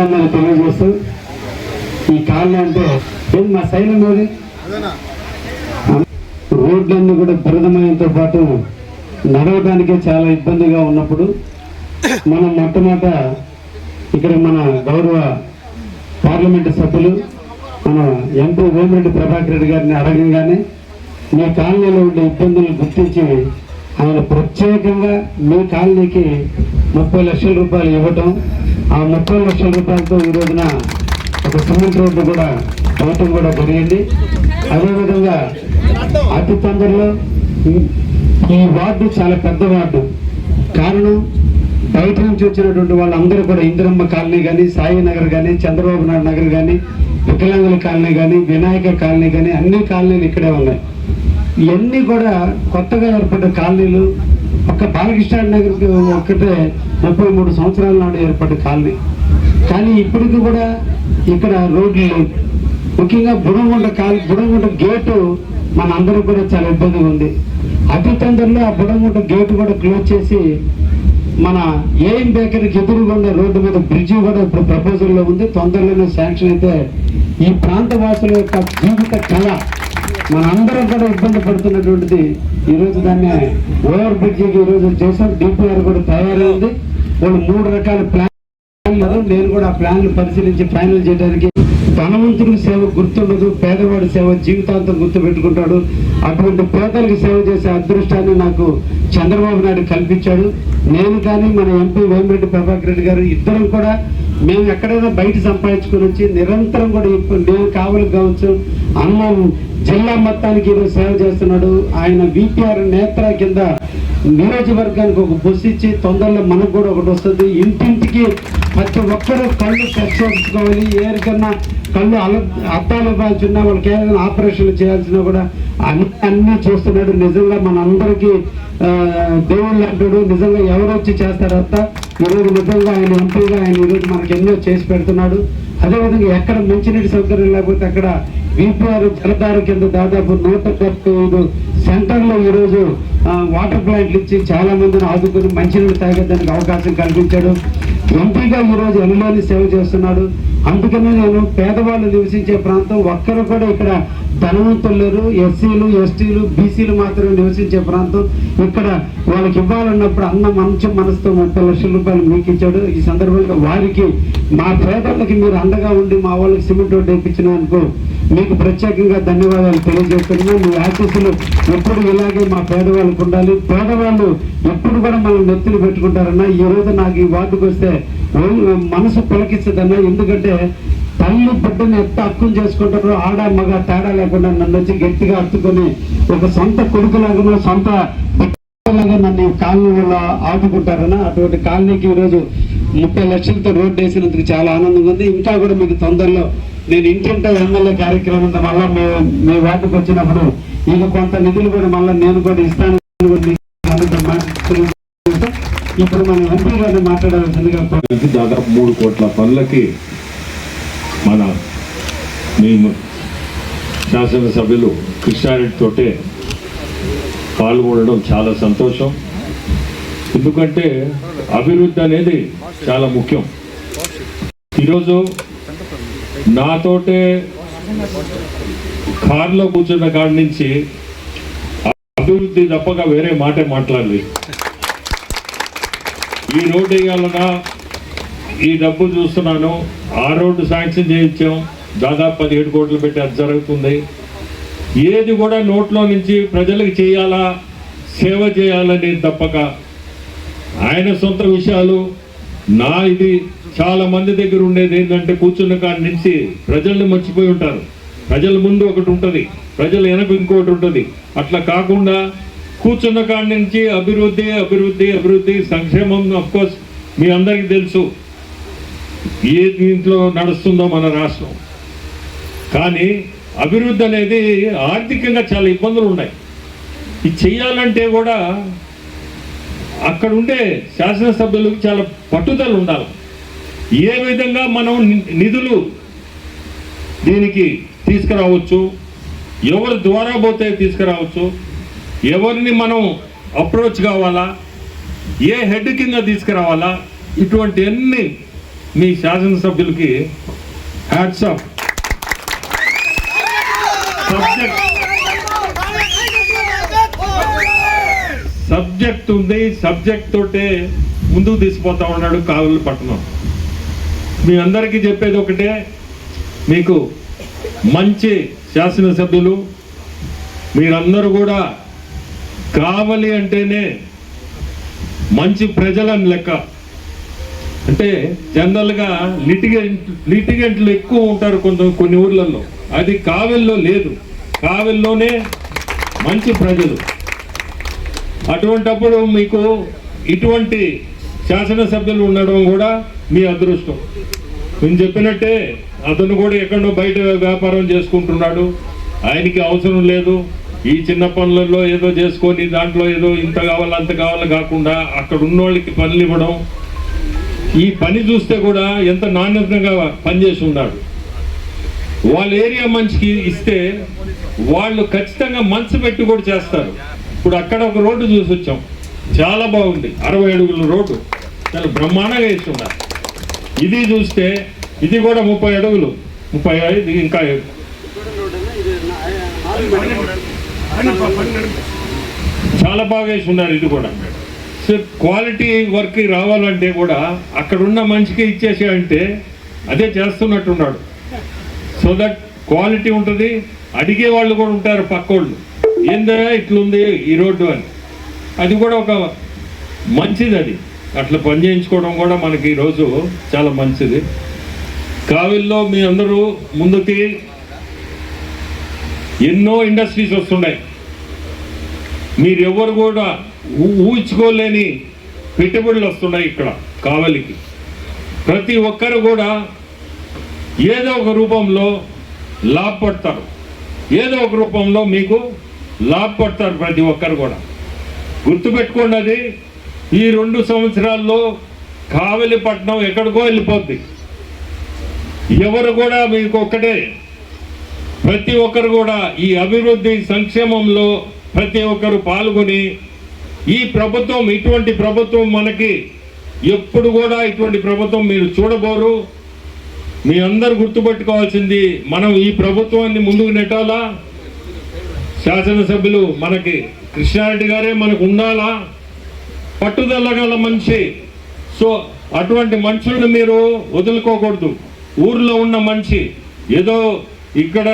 అభినందనలు తెలియజేస్తూ ఈ కాలనీ అంటే మా శైలం అది రోడ్లన్నీ కూడా బురదమయంతో పాటు నడవడానికే చాలా ఇబ్బందిగా ఉన్నప్పుడు మనం మొట్టమొదట ఇక్కడ మన గౌరవ పార్లమెంటు సభ్యులు మన ఎంపీ వేమిరెడ్డి ప్రభాకర్ రెడ్డి గారిని అడగంగానే మీ కాలనీలో ఉండే ఇబ్బందులను గుర్తించి ఆయన ప్రత్యేకంగా మీ కాలనీకి 30 లక్షల రూపాయలు ఇవ్వటం, ఆ 30 లక్షల రూపాయలతో ఈ రోజున ఒక సిమెంట్ రోడ్డు కూడా ఇవ్వటం కూడా జరిగింది. అదేవిధంగా అతి తొందరలో ఈ వార్డు చాలా పెద్ద వార్డు, కారణం బయట నుంచి వచ్చినటువంటి వాళ్ళందరూ కూడా ఇందిరమ్మ కాలనీ కానీ, సాయి నగర్ కానీ, చంద్రబాబు నాయుడు నగర్ కానీ, వికలాంగుల కాలనీ కానీ, వినాయక కాలనీ కానీ అన్ని కాలనీలు ఇక్కడే ఉన్నాయి. ఇవన్నీ కూడా కొత్తగా ఏర్పడ్డ కాలనీలు. ఒక్క బాలకృష్ణ నగర్కి ఒక్కటే 33 సంవత్సరాల నాడు ఏర్పడ్డ కాలనీ. కానీ ఇప్పటికి కూడా ఇక్కడ రోడ్లు లేవు. ముఖ్యంగా బుడంగుంట గేటు మన అందరూ కూడా చాలా ఇబ్బందిగా ఉంది. అతి తొందరలో ఆ బుడంగుంట గేటు కూడా క్లోజ్ చేసి మన ఏఎం బేకరీకి ఎదురుగా ఉన్న రోడ్డు మీద బ్రిడ్జి కూడా ఇప్పుడు ప్రపోజల్లో ఉంది. తొందరలోనే శాంక్షన్ అయితే ఈ ప్రాంత వాసుల యొక్క జీవిత కళ మనందరం కూడా ఇబ్బంది పడుతున్నటువంటిది. ఈరోజు దాన్ని ఓవర్ బ్రిడ్జికి ఈరోజు చేసాం. డిపిఆర్ కూడా తయారైంది. వాళ్ళు 3 రకాల ప్లాన్, నేను కూడా ఆ ప్లాన్లు పరిశీలించి ఫైనల్ చేయడానికి. ధనవంతుడికి సేవ గుర్తుండదు, పేదవాడి సేవ జీవితాంతం గుర్తు పెట్టుకుంటాడు. అటువంటి పేదలకు సేవ చేసే అదృష్టాన్ని నాకు చంద్రబాబు నాయుడు కల్పించాడు. నేను కానీ మన ఎంపీ వేమిరెడ్డి ప్రభాకర్ రెడ్డి గారు ఇద్దరం కూడా మేము ఎక్కడైనా బయట సంపాదించుకొని వచ్చి నిరంతరం కూడా ఇప్పుడు నేను కావాలి కావచ్చు అన్నం జిల్లా మొత్తానికి ఈరోజు సేవ చేస్తున్నాడు. ఆయన విపిఆర్ నేత్ర కింద నియోజకవర్గానికి ఒక బస్సు ఇచ్చి తొందరలో మనకు కూడా ఒకటి వస్తుంది. ఇంటింటికి ప్రతి ఒక్కరూ కళ్ళు పరిశోధించుకోవాలి. ఎవరికన్నా కళ్ళు అద్దాలు ఇవ్వాల్సిన వాళ్ళకి ఏదైనా ఆపరేషన్లు చేయాల్సిన కూడా అన్నీ చూస్తున్నాడు. నిజంగా మనందరికీ దేవుళ్ళు అంటాడు. నిజంగా ఎవరు వచ్చి చేస్తారంతా ఈరోజు నిజంగా ఆయన ఎంపీగా ఆయన ఈరోజు మనకి ఎన్నో చేసి పెడుతున్నాడు. అదేవిధంగా ఎక్కడ మంచినీటి సౌకర్యం లేకపోతే అక్కడ విపిఆర్ జలధార కింద దాదాపు 135 సెంటర్లో ఈరోజు వాటర్ ప్లాంట్లు ఇచ్చి చాలా మందిని ఆదుకుని మంచినీళ్ళు తాగేదానికి అవకాశం కల్పించాడు. ఎంపీగా ఈరోజు ఎన్నోని సేవ చేస్తున్నాడు. అందుకనే నేను పేదవాళ్ళు నివసించే ప్రాంతం ఒక్కరు కూడా ఇక్కడ ధనవంతులు లేరు. ఎస్సీలు, ఎస్టీలు, బీసీలు మాత్రమే నివసించే ప్రాంతం. ఇక్కడ వాళ్ళకి ఇవ్వాలన్నప్పుడు అన్న మంచి మనసుతో 30 లక్షల రూపాయలు మీకు ఇచ్చాడు. ఈ సందర్భంగా వారికి మా పేదవాళ్ళకి మీరు అండగా ఉండి మా వాళ్ళకి సిమెంట్ రోడ్డు వేయించినందుకు మీకు ప్రత్యేకంగా ధన్యవాదాలు తెలియజేస్తున్నాను. మీ ఆశీస్సులు ఎప్పుడు ఇలాగే మా పేదవాళ్ళకు ఉండాలి. పేదవాళ్ళు ఎప్పుడు కూడా మనం నెత్తులు పెట్టుకుంటారన్నా. ఈ రోజు నాకు ఈ వార్డుకు వస్తే మనసు పులకిస్తుందన్నా. ఎందుకంటే తల్లి బిడ్డను ఎంత హక్కును చేసుకుంటారో ఆడ మగ తేడా లేకుండా నన్ను వచ్చి గట్టిగా హత్తుకొని ఒక సొంత కొడుకులాగా సొంత బిడ్డలాగా నన్ను కాలనీలో ఆదుకుంటారన్నా. అటువంటి కాలనీకి ఈరోజు 30 లక్షలతో రోడ్డు వేసినందుకు చాలా ఆనందంగా ఉంది. ఇంకా కూడా మీకు తొందరలో నేను ఇంటింటా ఎమ్మెల్యే కార్యక్రమం మళ్ళీ మీ వార్డుకు వచ్చినప్పుడు ఇక కొంత నిధులు కూడా మళ్ళీ నేను కూడా ఇస్తాను. ఇప్పుడు మన ఎంపీ గారిని మాట్లాడాల్సిందిగా దాదాపు 3 కోట్ల పనులకి మన మేము శాసనసభ్యులు కృష్ణారెడ్డి తోటే పాల్గొనడం చాలా సంతోషం. ఎందుకంటే అభివృద్ధి అనేది చాలా ముఖ్యం. ఈరోజు నాతోటే కారులో కూర్చున్న కాడి నుంచి అభివృద్ధి తప్పక వేరే మాటే మాట్లాడలేదు. ఈ రోడ్డు వేయాలన్నా ఈ డబ్బు చూస్తున్నాను. ఆ రోడ్డు శాంక్షన్ చేయించాం, దాదాపు 17 కోట్లు పెట్టి అది జరుగుతుంది. ఏది కూడా నోట్లో నుంచి ప్రజలకు చేయాలా, సేవ చేయాలని తప్పక ఆయన సొంత విషయాలు ఇది చాలా మంది దగ్గర ఉండేది ఏంటంటే కూర్చున్న కాడి నుంచి ప్రజల్ని మర్చిపోయి ఉంటారు. ప్రజల ముందు ఒకటి ఉంటుంది, ప్రజల వెనక ఇంకోటి ఉంటుంది. అట్లా కాకుండా కూర్చున్న కాడి నుంచి అభివృద్ధి అభివృద్ధి అభివృద్ధి సంక్షేమం. అఫ్కోర్స్ మీ అందరికీ తెలుసు ఏ దీంట్లో నడుస్తుందో మన రాష్ట్రం. కానీ అభివృద్ధి అనేది ఆర్థికంగా చాలా ఇబ్బందులు ఉన్నాయి. ఇది చెయ్యాలంటే కూడా అక్కడ ఉండే శాసనసభ్యులకు చాలా పట్టుదల ఉండాలి. ఏ విధంగా మనం నిధులు దీనికి తీసుకురావచ్చు, ఎవరి ద్వారా పోతే తీసుకురావచ్చు, ఎవరిని మనం అప్రోచ్ కావాలా, ఏ హెడ్ కింద తీసుకురావాలా, ఇటువంటి అన్ని మీ శాసనసభ్యులకి హ్యాట్స్ ఆఫ్. సబ్జెక్ట్ ఉంది, సబ్జెక్ట్ తోటే ముందుకు తీసుకుపోతా ఉన్నాడు కావలి పట్టణం. మీ అందరికీ చెప్పేది ఒకటే, మీకు మంచి శాసనసభ్యులు మీరందరూ కూడా కావలి అంటేనే మంచి ప్రజలని లెక్క. అంటే జనరల్గా లిటిగెంట్లు ఎక్కువ ఉంటారు కొన్ని ఊర్లలో, అది కావలిలో లేదు. కావలిలోనే మంచి ప్రజలు. అటువంటప్పుడు మీకు ఇటువంటి శాసనసభ్యులు ఉండడం కూడా మీ అదృష్టం. నేను చెప్పినట్టే అతను కూడా ఎక్కడో బయట వ్యాపారం చేసుకుంటున్నాడు, ఆయనకి అవసరం లేదు ఈ చిన్న పనులలో ఏదో చేసుకొని దాంట్లో ఏదో ఇంత కావాలి అంత కావాలి కాకుండా అక్కడ ఉన్నోళ్ళకి పనులు ఇవ్వడం. ఈ పని చూస్తే కూడా ఎంత నాణ్యతంగా పనిచేసి ఉన్నాడు. వాళ్ళ ఏరియా మంచికి ఇస్తే వాళ్ళు ఖచ్చితంగా మనసు పెట్టి కూడా చేస్తారు. ఇప్పుడు అక్కడ ఒక రోడ్డు చూసి వచ్చాం, చాలా బాగుంది, 60 అడుగుల రోడ్డు, చాలా బ్రహ్మాండంగా ఇస్తున్నారు. ఇది చూస్తే ఇది కూడా 30 అడుగులు, 35 ఇంకా చాలా బాగా వేసి ఉన్నారు. ఇది కూడా సో క్వాలిటీ వర్క్ రావాలంటే కూడా అక్కడున్న మనిషికి ఇచ్చేసేయంటే అదే చేస్తున్నట్టున్నాడు. సో దట్ క్వాలిటీ ఉంటుంది. అడిగే వాళ్ళు కూడా ఉంటారు పక్కోళ్ళు, ఏందా ఇట్లుంది ఈ రోడ్డు అని. అది కూడా ఒక మంచిది. అది అట్లా పని చేయించుకోవడం కూడా మనకి ఈరోజు చాలా మంచిది. కావిల్లో మీ అందరూ ముందుకి ఎన్నో ఇండస్ట్రీస్ వస్తున్నాయి. మీరెవరు కూడా ఊహించుకోలేని పెట్టుబడులు వస్తున్నాయి ఇక్కడ కావలికి. ప్రతి ఒక్కరు కూడా ఏదో ఒక రూపంలో లాభపడతారు, ఏదో ఒక రూపంలో మీకు లాభపడతారు ప్రతి ఒక్కరు కూడా. గుర్తుపెట్టుకోండి, అది ఈ 2 సంవత్సరాల్లో కావలి పట్టణం ఎక్కడికో వెళ్ళిపోద్ది. ఎవరు కూడా మీకు ఒక్కటే, ప్రతి ఒక్కరు కూడా ఈ అభివృద్ధి సంక్షేమంలో ప్రతి ఒక్కరు పాల్గొని, ఈ ప్రభుత్వం ఇటువంటి ప్రభుత్వం మనకి ఎప్పుడు కూడా ఇటువంటి ప్రభుత్వం మీరు చూడబోరు. మీ అందరు గుర్తుపెట్టుకోవాల్సింది, మనం ఈ ప్రభుత్వాన్ని ముందుకు నెట్టాలా, శాసనసభ్యులు మనకి కృష్ణారెడ్డి గారే మనకు ఉండాలా, పట్టుదల గల మనిషి. సో అటువంటి మనుషులను మీరు వదులుకోకూడదు. ఊర్లో ఉన్న మనిషి ఏదో ఇక్కడ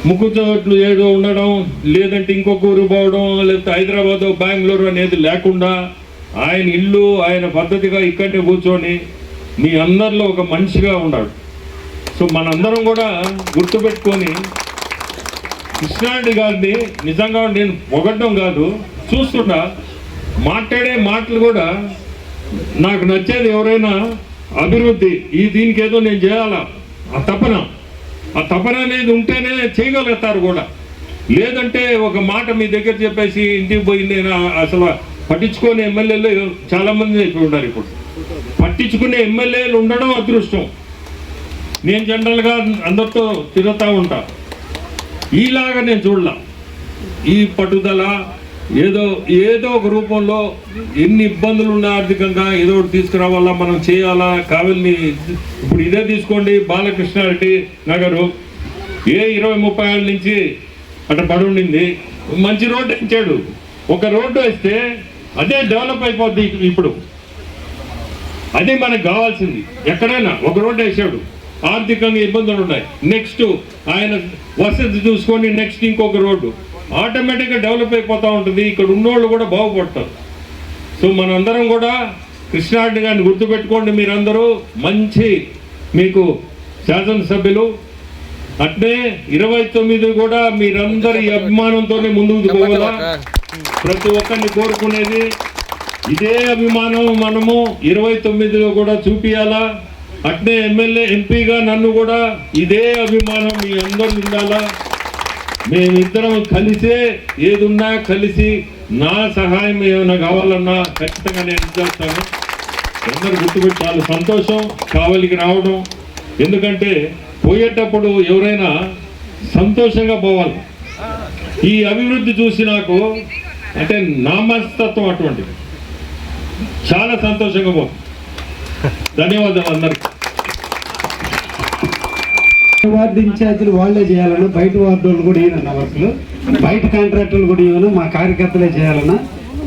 ముక్కుచోట్లు ఏదో ఉండడం, లేదంటే ఇంకొక ఊరు పోవడం, లేకపోతే హైదరాబాదు బెంగళూరు అనేది లేకుండా ఆయన ఇల్లు ఆయన పద్ధతిగా ఇక్కడే కూర్చొని మీ అందరిలో ఒక మనిషిగా ఉన్నాడు. సో మనందరం కూడా గుర్తుపెట్టుకొని కృష్ణారెడ్డి గారిని నిజంగా నేను పొగడ్డం కాదు, చూస్తున్నా మాట్లాడే మాటలు కూడా నాకు నచ్చేది. ఎవరైనా అభివృద్ధి దీనికి ఏదో నేను చేయాలా, ఆ తపన అనేది ఉంటేనే చేయగలుగుతారు కూడా. లేదంటే ఒక మాట మీ దగ్గర చెప్పేసి ఇంటికి పోయి నేను అసలు పట్టించుకునే ఎమ్మెల్యేలు చాలామంది అయిపోయి ఉన్నారు. ఇప్పుడు పట్టించుకునే ఎమ్మెల్యేలు ఉండడం అదృష్టం. నేను జనరల్గా అందరితో తిరుగుతూ ఉంటా, ఈలాగా నేను చూడలా. ఈ పట్టుదల ఏదో ఒక రూపంలో ఎన్ని ఇబ్బందులు ఉన్నా ఆర్థికంగా ఏదో ఒకటి తీసుకురావాలా, మనం చేయాలా. కావలిని ఇప్పుడు ఇదే తీసుకోండి, బాలకృష్ణారెడ్డి నగరు 20-30 ఏళ్ళ నుంచి అట్లా పడి ఉండింది. మంచి రోడ్డు ఇచ్చాడు. ఒక రోడ్డు వేస్తే అదే డెవలప్ అయిపోద్ది. ఇప్పుడు అదే మనకు కావాల్సింది. ఎక్కడైనా ఒక రోడ్డు వేసాడు, ఆర్థికంగా ఇబ్బందులు ఉన్నాయి, నెక్స్ట్ ఆయన వసతి చూసుకొని నెక్స్ట్ ఇంకొక రోడ్డు, ఆటోమేటిక్గా డెవలప్ అయిపోతూ ఉంటుంది. ఇక్కడ ఉన్నోళ్ళు కూడా బాగుపడతారు. సో మనందరం కూడా కృష్ణారెడ్డి గారిని గుర్తుపెట్టుకోండి. మీరందరూ మంచి మీకు శాసనసభ్యులు. అట్నే 29 కూడా మీరందరి అభిమానంతోనే ముందుకు పోవాలా. ప్రతి ఒక్కరిని కోరుకునేది ఇదే అభిమానం మనము 29లో కూడా చూపియాలా. అట్నే ఎమ్మెల్యే ఎంపీగా నన్ను కూడా ఇదే అభిమానం మీ అందరూ ఉండాలా. మేమిద్దరం కలిసే ఏదున్నా కలిసి నా సహాయం ఏమైనా కావాలన్నా ఖచ్చితంగా నేను చేస్తాను. అందరూ గుర్తుపెట్టి చాలా సంతోషం కావలికి రావడం. ఎందుకంటే పోయేటప్పుడు ఎవరైనా సంతోషంగా పోవాలి. ఈ అభివృద్ధి చూసి నాకు అంటే నా మనస్తత్వం అటువంటిది, చాలా సంతోషంగా పోతుంది. ధన్యవాదాలు అందరికీ. వార్డు ఇన్ఛార్జీలు వాళ్ళే చేయాలన్నా, బయట వార్డు వాళ్ళు కూడా ఇవ్వనన్నా, వర్క్లు బయట కాంట్రాక్టర్లు కూడా ఇవ్వను, మా కార్యకర్తలే చేయాలన్నా.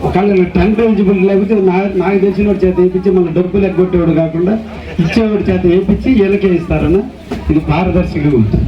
ఒకవేళ టెంట్ ఎలిజిబుల్ లేకపోతే నాకు తెలిసినోడు చేత వేయించి మన డబ్బులు ఎగ్గొట్టేవాడు కాకుండా ఇచ్చేవాడి చేత వేయించి వీళ్ళకే ఇస్తారన్నా. ఇది పారదర్శకంగా ఉంటుంది.